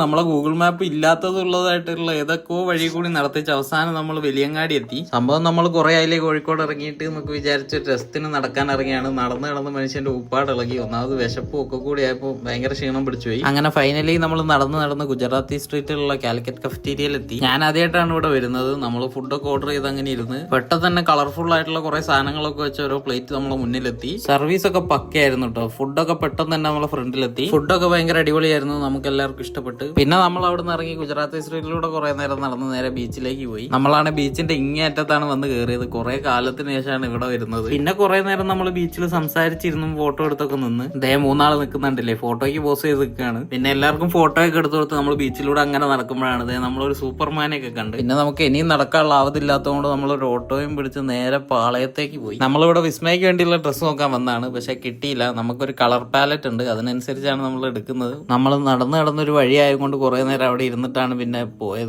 നമ്മളെ Google map ഇല്ലാത്തതുള്ളതായിട്ടുള്ള ഏതൊക്കെയോ വഴി കൂടി നടത്തിച്ച് അവസാനം നമ്മൾ വലിയങ്ങാടി എത്തി. സംഭവം നമ്മൾ കുറെ ആയില്ലേ കോഴിക്കോട് ഇറങ്ങിയിട്ട് നമുക്ക് വിചാരിച്ച രസത്തിന് നടക്കാൻ ഇറങ്ങിയാണ്. നടന്ന് മനുഷ്യന്റെ ഉപ്പാട് ഇളകി. ഒന്നാമത് വിശപ്പും ഒക്കെ കൂടി ആയപ്പോൾ ഭയങ്കര ക്ഷീണം പിടിച്ചുപോയി. അങ്ങനെ ഫൈനലി നമ്മൾ നടന്ന് ഗുജറാത്തി സ്ട്രീറ്റിലുള്ള കാലിക്കറ്റ് കഫറ്റീരിയയിൽ എത്തി. ഞാൻ ആദ്യമായിട്ടാണ് ഇവിടെ വരുന്നത്. നമ്മൾ ഫുഡൊക്കെ ഓർഡർ ചെയ്ത് അങ്ങനെ ഇരുന്ന് പെട്ടെന്ന് തന്നെ കളർഫുൾ ആയിട്ടുള്ള കുറെ സാധനങ്ങളൊക്കെ വെച്ച് ഓരോ പ്ലേറ്റ് നമ്മളെ മുന്നിലെത്തി. സർവീസ് ഒക്കെ പക്കയായിരുന്നു കേട്ടോ. ഫുഡൊക്കെ പെട്ടെന്ന് തന്നെ നമ്മളെ ഫ്രണ്ടിലെത്തി. ഫുഡൊക്കെ ഭയങ്കര അടിപൊളിയായിരുന്നു. നമുക്ക് എല്ലാവർക്കും ഇഷ്ടപ്പെട്ടു. പിന്നെ നമ്മൾ അവിടെ നിന്ന് ഇറങ്ങി ഗുജറാത്തി സ്ട്രീറ്റിലൂടെ കുറെ നേരം നടന്ന് നേരെ ബീച്ചിലേക്ക് പോയി. നമ്മളാണ് ബീച്ചിന്റെ ഇങ്ങേറ്റത്താണ് വന്ന് കയറിയത്. കുറെ കാലത്തിന് ശേഷമാണ് ഇവിടെ വരുന്നത്. പിന്നെ കുറെ നേരം നമ്മൾ ബീച്ചിൽ സംസാരിച്ചിരുന്നു, ഫോട്ടോ എടുത്തൊക്കെ നിന്ന്. മൂന്നാള് നിൽക്കുന്നുണ്ടല്ലേ, ഫോട്ടോയ്ക്ക് പോസ് ചെയ്ത് നിൽക്കുകയാണ്. പിന്നെ എല്ലാവർക്കും ഫോട്ടോ ഒക്കെ എടുത്തു കൊടുത്ത് നമ്മൾ ബീച്ചിലൂടെ അങ്ങനെ നടക്കുമ്പോഴാണ് നമ്മളൊരു സൂപ്പർമാനെയൊക്കെ കണ്ട്. പിന്നെ നമുക്ക് ഇനിയും നടക്കാനുള്ള ആവതില്ലാത്തതുകൊണ്ട് നമ്മളൊരു ഓട്ടോയും പിടിച്ച് നേരെ പാളയത്തേക്ക് പോയി. നമ്മളിവിടെ വിസ്മയ്ക്ക് വേണ്ടിയുള്ള ഡ്രസ്സ് നോക്കാൻ വന്നതാണ്, പക്ഷെ കിട്ടിയില്ല. നമുക്കൊരു കളർ പാലറ്റ് ഉണ്ട്, അതിനനുസരിച്ചാണ് നമ്മൾ എടുക്കുന്നത്. നമ്മൾ നടന്നൊരു വഴി ആയതുകൊണ്ട് കുറെ നേരം അവിടെ ഇരുന്നിട്ടാണ് പിന്നെ പോയത്.